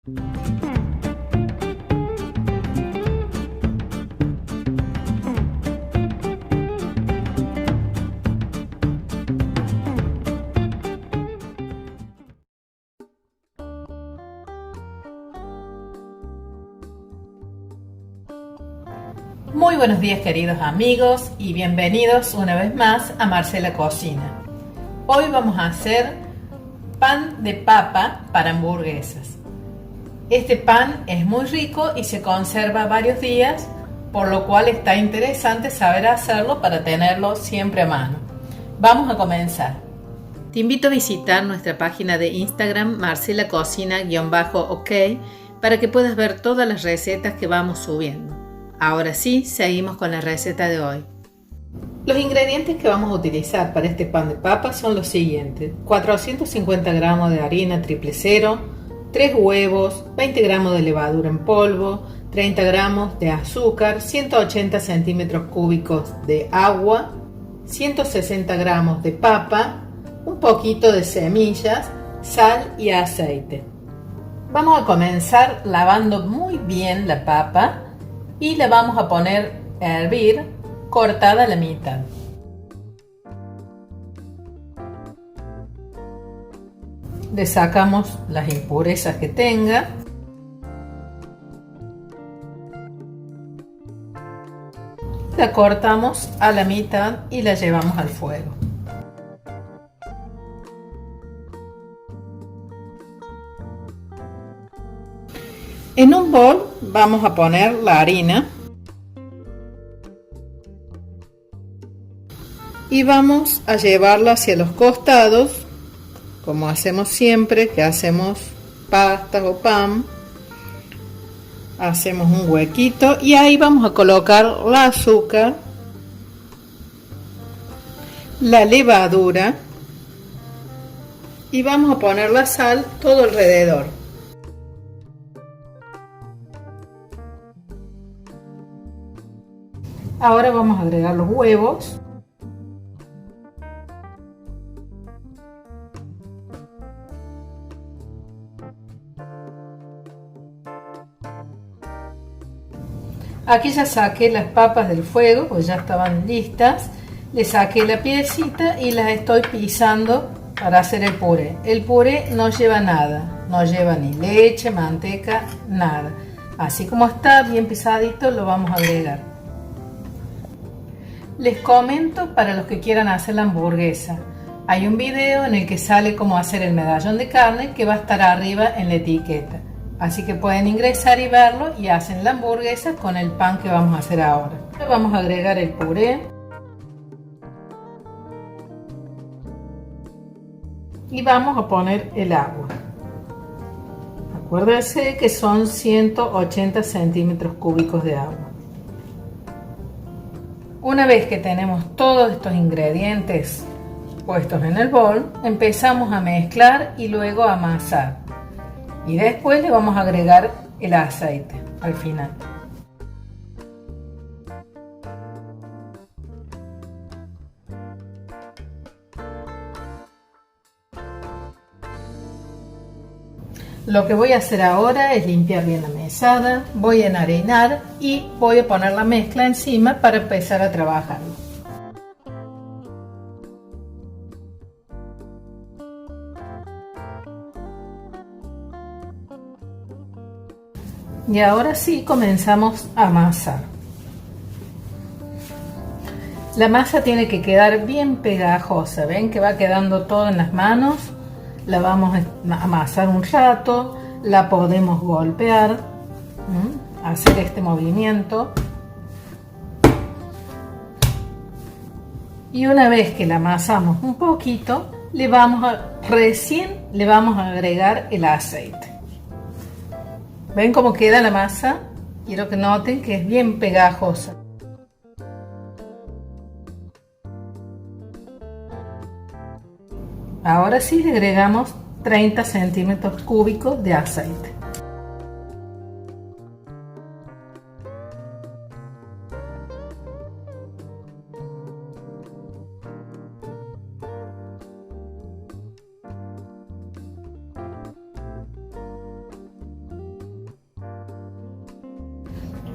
Muy buenos días, queridos amigos, y bienvenidos una vez más a Marcela Cocina. Hoy vamos a hacer pan de papa para hamburguesas. Este pan es muy rico y se conserva varios días, por lo cual está interesante saber hacerlo para tenerlo siempre a mano. Vamos a comenzar. Te invito a visitar nuestra página de Instagram marcelacocina_ok para que puedas ver todas las recetas que vamos subiendo. Ahora sí, seguimos con la receta de hoy. Los ingredientes que vamos a utilizar para este pan de papa son los siguientes: 450 gramos de harina triple cero, 3 huevos, 20 gramos de levadura en polvo, 30 gramos de azúcar, 180 centímetros cúbicos de agua, 160 gramos de papa, un poquito de semillas, sal y aceite. Vamos a comenzar lavando muy bien la papa y la vamos a poner a hervir cortada a la mitad. Le sacamos las impurezas que tenga. La cortamos a la mitad y la llevamos al fuego. En un bol vamos a poner la harina y vamos a llevarla hacia los costados, como hacemos siempre que hacemos pastas o pan. Hacemos un huequito y ahí vamos a colocar la azúcar, la levadura y vamos a poner la sal todo alrededor. Ahora vamos a agregar los huevos. Aquí ya saqué las papas del fuego, pues ya estaban listas. Le saqué la piecita y las estoy pisando para hacer el puré. El puré no lleva nada, no lleva ni leche, manteca, nada. Así como está bien pisadito lo vamos a agregar. Les comento para los que quieran hacer la hamburguesa. Hay un video en el que sale cómo hacer el medallón de carne que va a estar arriba en la etiqueta. Así que pueden ingresar y verlo y hacen la hamburguesa con el pan que vamos a hacer ahora. Vamos a agregar el puré. Y vamos a poner el agua. Acuérdense que son 180 centímetros cúbicos de agua. Una vez que tenemos todos estos ingredientes puestos en el bol, empezamos a mezclar y luego a amasar. Y después le vamos a agregar el aceite al final. Lo que voy a hacer ahora es limpiar bien la mesada, voy a enharinar y voy a poner la mezcla encima para empezar a trabajarlo. Y ahora sí comenzamos a amasar. La masa tiene que quedar bien pegajosa, ven que va quedando todo en las manos. La vamos a amasar un rato, la podemos golpear, hacer este movimiento. Y una vez que la amasamos un poquito, recién le vamos a agregar el aceite. ¿Ven cómo queda la masa? Quiero que noten que es bien pegajosa. Ahora sí le agregamos 30 centímetros cúbicos de aceite.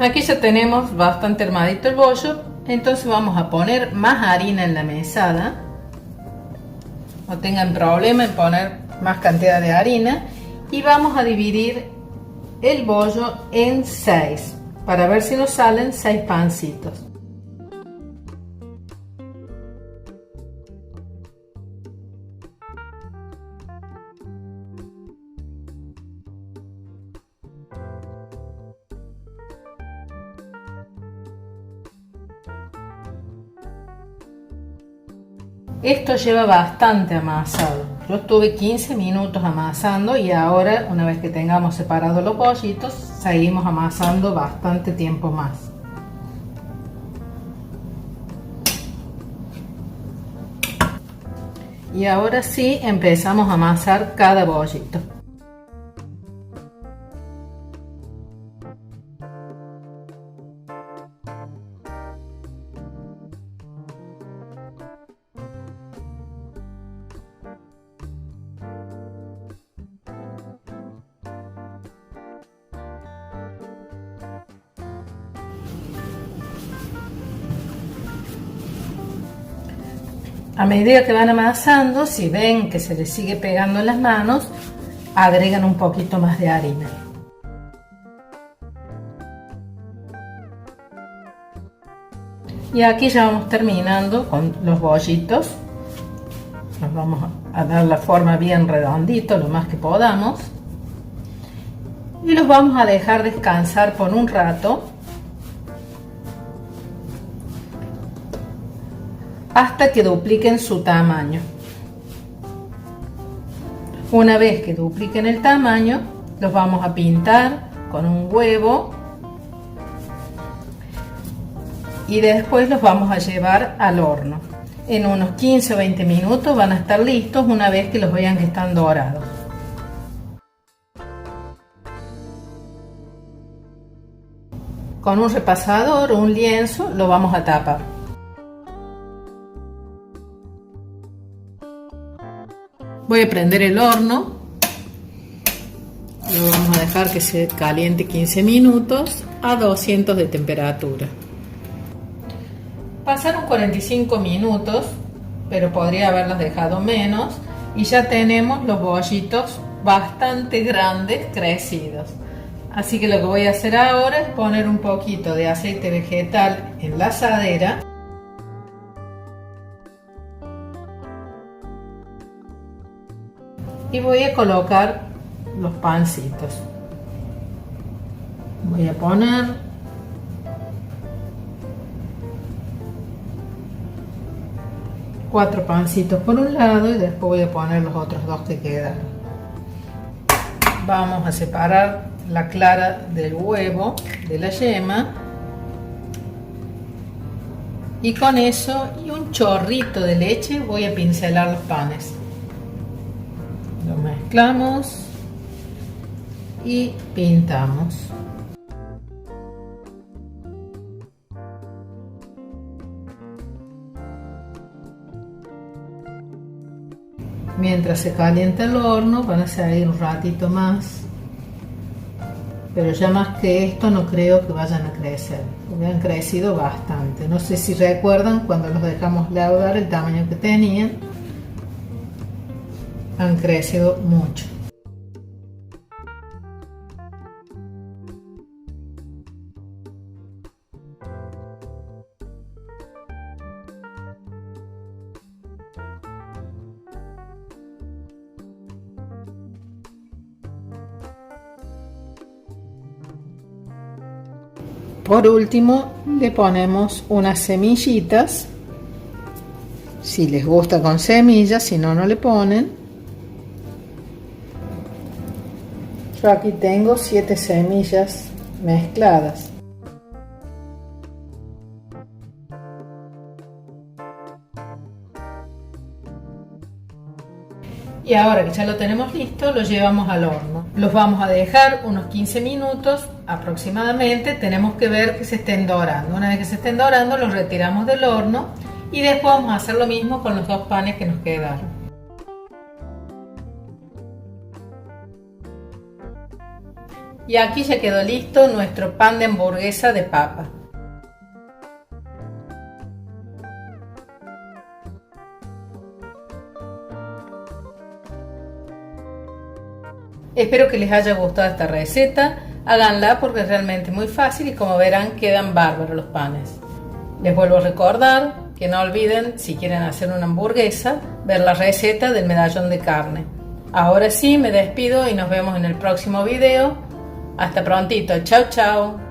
Aquí ya tenemos bastante armadito el bollo, entonces vamos a poner más harina en la mesada. No tengan problema en poner más cantidad de harina y vamos a dividir el bollo en 6 para ver si nos salen 6 pancitos. Esto lleva bastante amasado. Yo estuve 15 minutos amasando y ahora, una vez que tengamos separados los bollitos, seguimos amasando bastante tiempo más. Y ahora sí empezamos a amasar cada bollito. A medida que van amasando, si ven que se les sigue pegando en las manos, agregan un poquito más de harina. Y aquí ya vamos terminando con los bollitos. Nos vamos a dar la forma bien redondito, lo más que podamos. Y los vamos a dejar descansar por un rato, hasta que dupliquen su tamaño. Una vez que dupliquen el tamaño, los vamos a pintar con un huevo y después los vamos a llevar al horno. En unos 15 o 20 minutos van a estar listos una vez que los vean que están dorados. Con un repasador o un lienzo lo vamos a tapar. Voy a prender el horno, lo vamos a dejar que se caliente 15 minutos a 200 de temperatura. Pasaron 45 minutos, pero podría haberlos dejado menos, y ya tenemos los bollitos bastante grandes, crecidos. Así que lo que voy a hacer ahora es poner un poquito de aceite vegetal en la asadera. Y voy a colocar los pancitos. Voy a poner cuatro pancitos por un lado y después voy a poner los otros dos que quedan. Vamos a separar la clara del huevo de la yema. Y con eso y un chorrito de leche voy a pincelar los panes. Lo mezclamos y pintamos. Mientras se calienta el horno van a seguir un ratito más, pero ya más que esto no creo que vayan a crecer, porque han crecido bastante. No sé si recuerdan cuando los dejamos leudar el tamaño que tenían. Han crecido mucho. Por último, le ponemos unas semillitas. Si les gusta con semillas, si no, no le ponen. Yo aquí tengo 7 semillas mezcladas. Y ahora que ya lo tenemos listo, lo llevamos al horno. Los vamos a dejar unos 15 minutos aproximadamente. Tenemos que ver que se estén dorando. Una vez que se estén dorando, los retiramos del horno y después vamos a hacer lo mismo con los dos panes que nos quedaron. Y aquí ya quedó listo nuestro pan de hamburguesa de papa. Espero que les haya gustado esta receta, háganla porque es realmente muy fácil y como verán quedan bárbaros los panes. Les vuelvo a recordar que no olviden, si quieren hacer una hamburguesa, ver la receta del medallón de carne. Ahora sí, me despido y nos vemos en el próximo video. Hasta prontito, chao chao.